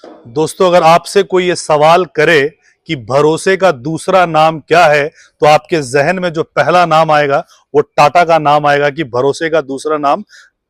दोस्तों, अगर आपसे कोई ये सवाल करे कि भरोसे का दूसरा नाम क्या है, तो आपके जहन में जो पहला नाम आएगा वो टाटा का नाम आएगा कि भरोसे का दूसरा नाम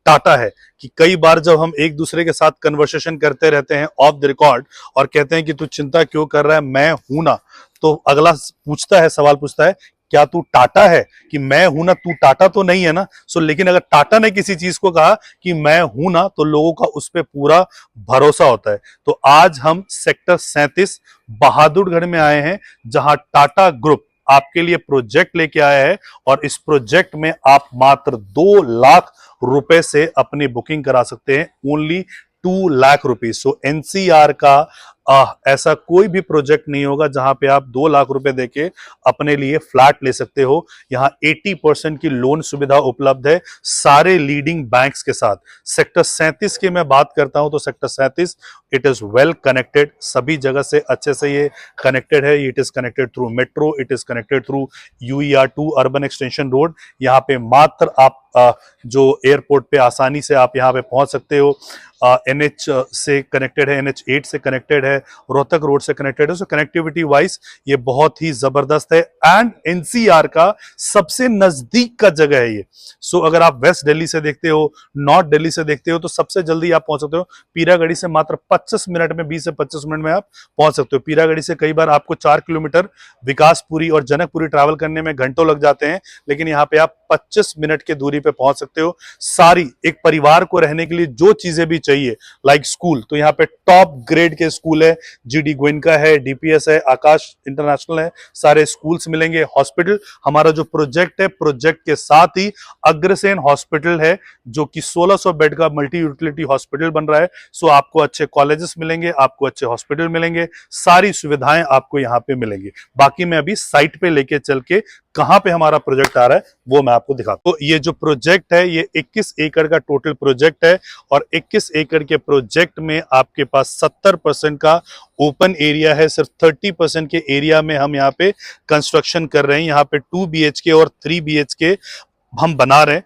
टाटा है। कि कई बार जब हम एक दूसरे के साथ कन्वर्सेशन करते रहते हैं ऑफ द रिकॉर्ड और कहते हैं कि तू चिंता क्यों कर रहा है, मैं हूं ना, तो अगला पूछता है, सवाल पूछता है, क्या तू टाटा है? कि मैं हूं ना, तू टाटा तो नहीं है ना। लेकिन अगर टाटा ने किसी चीज को कहा कि मैं हूं ना, तो लोगों का उस पर पूरा भरोसा होता है। तो आज हम सेक्टर 37 बहादुरगढ़ में आए हैं, जहां टाटा ग्रुप आपके लिए प्रोजेक्ट लेके आया है। और इस प्रोजेक्ट में आप मात्र 2 लाख रुपए से अपनी बुकिंग करा सकते हैं। Only 2 lakh rupees. So NCR का ऐसा कोई भी प्रोजेक्ट नहीं होगा जहां पे आप 2 लाख रुपए देके अपने लिए फ्लैट ले सकते हो। यहाँ 80% की लोन सुविधा उपलब्ध है सारे लीडिंग बैंक्स के साथ। सेक्टर 37 की मैं बात करता हूं तो sector 37 it is well connected, सभी जगह से अच्छे से ये कनेक्टेड है। It is connected through metro, it is connected through UER2 urban extension road. यहाँ पे मात्र आप जो एयरपोर्ट पे आसानी से आप यहाँ पे पहुंच सकते हो। NH से कनेक्टेड है, NH8 से कनेक्टेड है, रोहतक रोड से कनेक्टेड है। सो कनेक्टिविटी वाइज ये बहुत ही जबरदस्त है एंड NCR का सबसे नजदीक का जगह है ये। अगर आप वेस्ट दिल्ली से देखते हो, नॉर्थ दिल्ली से देखते हो, तो सबसे जल्दी आप पहुंच सकते हो पीरागढ़ी से। मात्र 25 मिनट में, 20 से 25 मिनट में आप पहुंच सकते हो। पीरागढ़ी से कई बार आपको 4 किलोमीटर विकासपुरी और जनकपुरी ट्रैवल करने में घंटों लग जाते हैं, लेकिन यहाँ पे आप 25 मिनट की दूरी पे पहुंच सकते हो। सारी एक परिवार को रहने के लिए जो चीजें भी चाहिए, लाइक स्कूल, तो यहाँ पे टॉप ग्रेड के स्कूल है। GD गोयनका है, DPS है, आकाश इंटरनेशनल है, सारे स्कूल्स मिलेंगे। हॉस्पिटल, हमारा जो प्रोजेक्ट है, प्रोजेक्ट के साथ ही अग्रसेन हॉस्पिटल है जो कि 1600 बेड का मल्टी यूटिलिटी हॉस्पिटल बन रहा है। आपको अच्छे कॉलेजेस मिलेंगे, आपको अच्छे हॉस्पिटल मिलेंगे, सारी सुविधाएं आपको यहाँ पे मिलेंगी। बाकी मैं अभी साइट पे लेके चल के कहां पे हमारा प्रोजेक्ट आ रहा है वो मैं आपको दिखाता हूं। तो ये जो प्रोजेक्ट है, ये 21 एकड़ का टोटल प्रोजेक्ट है और 21 एकड़ के प्रोजेक्ट में आपके पास 70% का ओपन एरिया है। सिर्फ 30% के एरिया में हम यहाँ पे कंस्ट्रक्शन कर रहे हैं। यहाँ पे 2 BHK और 3 BHK हम बना रहे हैं।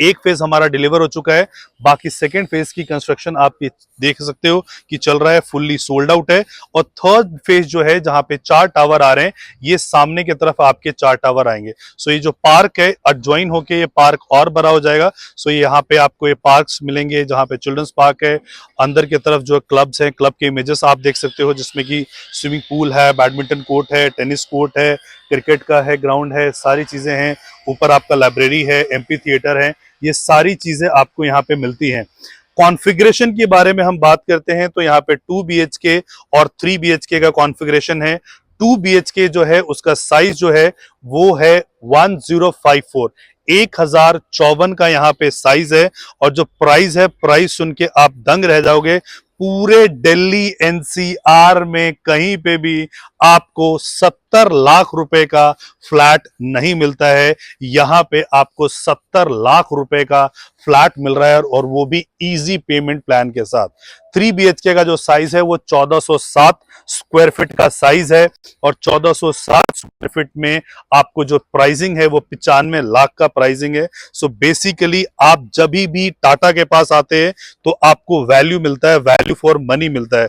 एक फेज हमारा डिलीवर हो चुका है, बाकी सेकेंड फेज की कंस्ट्रक्शन आप ये देख सकते हो कि चल रहा है, फुल्ली सोल्ड आउट है। और थर्ड फेज जो है, जहां पे 4 टावर आ रहे हैं, ये सामने की तरफ आपके 4 टावर आएंगे। ये जो पार्क है, एडजॉइन होके ये पार्क और बड़ा हो जाएगा। यहाँ पे आपको ये पार्क्स मिलेंगे, जहां पे चिल्ड्रंस पार्क है। अंदर की तरफ जो क्लब्स हैं, क्लब के इमेजेस आप देख सकते हो, जिसमें कि स्विमिंग पूल है, बैडमिंटन कोर्ट है, टेनिस कोर्ट है, क्रिकेट का है ग्राउंड है, सारी चीजें हैं। ऊपर आपका लाइब्रेरी है, MP थिएटर है, ये सारी चीजें आपको यहाँ पे मिलती हैं। कॉन्फ़िगरेशन के बारे में हम बात करते हैं तो यहाँ पे 2 BHK और 3 BHK का कॉन्फ़िगरेशन है। 2 BHK जो है उसका साइज जो है वो है 1054, 1054 का यहाँ पे साइज है। और जो प्राइस है, प्राइस सुन के आप दंग रह जाओगे। पूरे दिल्ली NCR में कहीं पे भी आपको 70 लाख रुपए का फ्लैट नहीं मिलता है। यहां पे आपको 70 लाख रुपए का फ्लैट मिल रहा है, और वो भी इजी पेमेंट प्लान के साथ। 3 BHK का जो साइज है वो 1407 स्क्वायर फीट का साइज है, और 1407 स्क्वायर फीट में आपको जो प्राइसिंग है वो 95 लाख का प्राइसिंग है। बेसिकली आप जब भी टाटा के पास आते हैं तो आपको वैल्यू मिलता है, वैल्यू फॉर मनी मिलता है।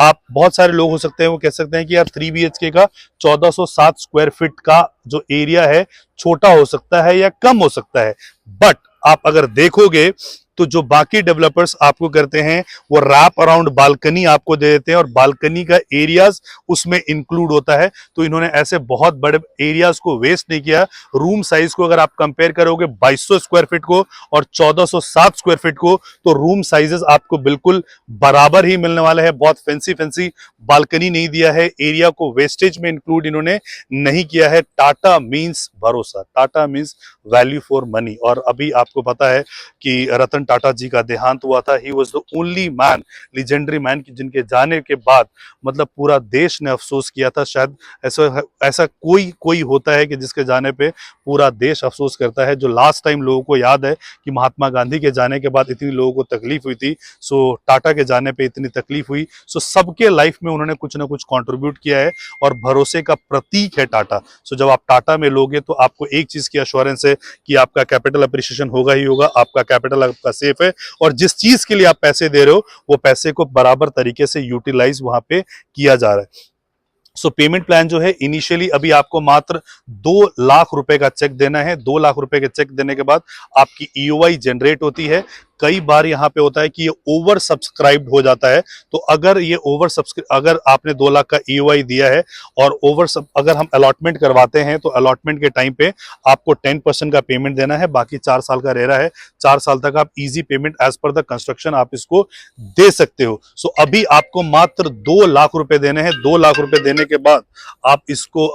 आप, बहुत सारे लोग हो सकते हैं वो कह सकते हैं कि यार 3 BHK का 1407 स्क्वायर फीट का जो एरिया है छोटा हो सकता है या कम हो सकता है, बट आप अगर देखोगे तो जो बाकी डेवलपर्स आपको करते हैं वो रैप अराउंड बालकनी आपको दे देते हैं, और बालकनी का एरियाज उसमें इंक्लूड होता है। तो इन्होंने ऐसे बहुत बड़े एरियाज को वेस्ट नहीं किया। रूम साइज को अगर आप कंपेयर करोगे 2200 स्क्वायर फीट को और 1407 स्क्वायर फीट को, तो रूम साइजेस आपको बिल्कुल बराबर ही मिलने वाले हैं। बहुत फैंसी फैंसी बालकनी नहीं दिया है, एरिया को वेस्टेज में इंक्लूड इन्होंने नहीं किया है। टाटा मीन्स भरोसा, Tata means value for money. और अभी आपको पता है कि रतन टाटा जी का देहांत हुआ था। He was the only man, legendary man, जिनके जाने के बाद मतलब पूरा देश ने अफसोस किया था। शायद ऐसा कोई होता है कि जिसके जाने पे पूरा देश अफसोस करता है। जो लास्ट टाइम लोगों को याद है कि महात्मा गांधी के जाने के बाद इतनी लोगों को तकलीफ हुई थी, टाटा के जाने पे इतनी तकलीफ हुई। सबके लाइफ में उन्होंने कुछ ना कुछ कॉन्ट्रीब्यूट किया है, और भरोसे का प्रतीक है टाटा। जब आप टाटा में लोगे तो आपको एक चीज की एश्योरेंस है कि आपका कैपिटल अप्रिसिएशन होगा ही होगा, आपका कैपिटल आपका सेफ है और जिस चीज के लिए आप पैसे दे रहे हो वो पैसे को बराबर तरीके से यूटिलाइज वहां पे किया जा रहा है। सो पेमेंट प्लान जो है इनिशियली अभी आपको मात्र 2 लाख रुपए का चेक देना है। 2 लाख रुपए के चेक देने के बाद आपकी ईओआई जनरेट होती है। कई बार यहां पे होता है कि ये ओवर सब्सक्राइब्ड हो जाता है, तो अगर ये अगर आपने 2 लाख का ईओआई दिया है और अगर हम अलॉटमेंट करवाते हैं तो अलॉटमेंट के टाइम पे आपको 10% का पेमेंट देना है, बाकी 4 साल का रह रहा है। 4 साल तक आप easy payment as per the construction आप इसको दे सकते हो। सो अभी आपको मात्र 2 लाख रुपए देने हैं। 2 लाख रुपए देने के बाद आप इसको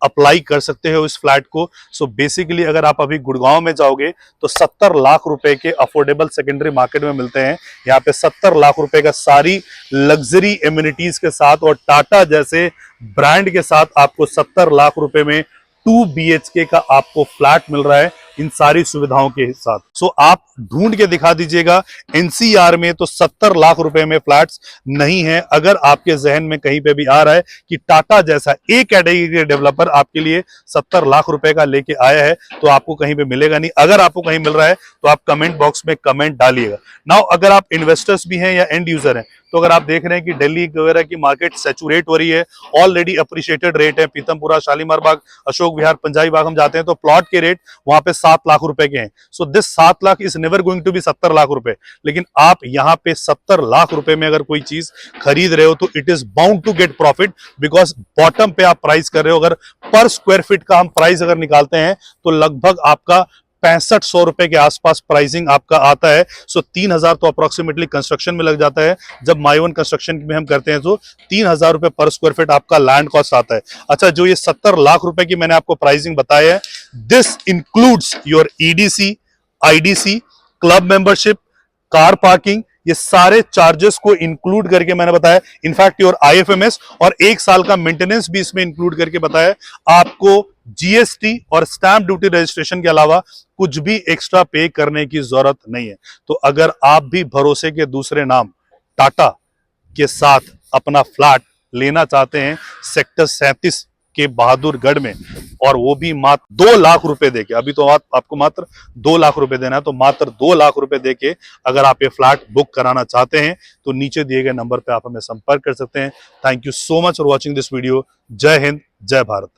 अप्लाई कर सकते हो इस फ्लैट को। सो बेसिकली अगर आप अभी गुड़गांव में जाओगे तो 70 लाख रुपए के अफोर्डेबल सेकेंडरी मार्केट में मिलते हैं। यहाँ पे 70 लाख रुपए का सारी लग्जरी एमिनिटीज के साथ और टाटा जैसे ब्रांड के साथ आपको 70 लाख रुपए में 2 BHK का आपको फ्लैट मिल रहा है इन सारी सुविधाओं के साथ। सो आप ढूंढ के दिखा दीजिएगा, एनसीआर में तो 70 लाख रुपए में फ्लैट्स नहीं है। अगर आपके जहन में कहीं पे भी आ रहा है कि टाटा जैसा एक कैटेगरी के डेवलपर आपके लिए 70 लाख रुपए का लेके आया है, तो आपको कहीं पे मिलेगा नहीं। अगर आपको कहीं मिल रहा है तो आप कमेंट बॉक्स में कमेंट डालिएगा। नाउ अगर आप इन्वेस्टर्स भी हैं या एंड यूजर हैं, तो अगर आप देख रहे हैं कि दिल्ली वगैरह की मार्केट सैचुरेट हो रही है, ऑलरेडी अप्रिशिएटेड रेट है, पीतमपुरा, शालीमार बाग, अशोक विहार, पंजाबी बाग हम जाते हैं तो प्लॉट के रेट वहां पे 7 लाख रुपए के हैं। So this 7 lakh is never going to be 70 lakh रुपए। लेकिन आप यहाँ पे 70 लाख रुपए में अगर कोई चीज खरीद रहे हो तो it is bound to get profit, because bottom पे आप प्राइस कर रहे हो। अगर पर स्क्वायर फीट का हम प्राइस अगर निकालते हैं तो लगभग आपका 6500 रुपए के आसपास प्राइसिंग आपका आता है। सो 3000 तो अप्रोक्सीमेटली कंस्ट्रक्शन में लग जाता है। जब माइवन कंस्ट्रक्शन में हम करते हैं तो 3000 रुपए पर स्क्वायर फीट आपका लैंड कॉस्ट आता है। अच्छा, जो ये 70 लाख रुपए की मैंने आपको प्राइसिंग बताया है, this includes your EDC, IDC, club membership, car parking, ये सारे चार्जेस को इंक्लूड करके मैंने बताया। इनफैक्ट योर आईएफएमएस और 1 साल का मेंटेनेंस भी इसमें इंक्लूड करके बताया। आपको जीएसटी और स्टैंप ड्यूटी रजिस्ट्रेशन के अलावा कुछ भी एक्स्ट्रा पे करने की जरूरत नहीं है। तो अगर आप भी भरोसे के दूसरे नाम टाटा के साथ अपना फ्लैट लेना चाहते हैं सेक्टर 37 के बहादुरगढ़ में, और वो भी मात्र 2 लाख रुपए देके, अभी तो आपको मात्र 2 लाख रुपए देना है, तो मात्र 2 लाख रुपए देके अगर आप ये फ्लैट बुक कराना चाहते हैं तो नीचे दिए गए नंबर पे आप हमें संपर्क कर सकते हैं। Thank you so much for watching this video. जय हिंद, जय भारत।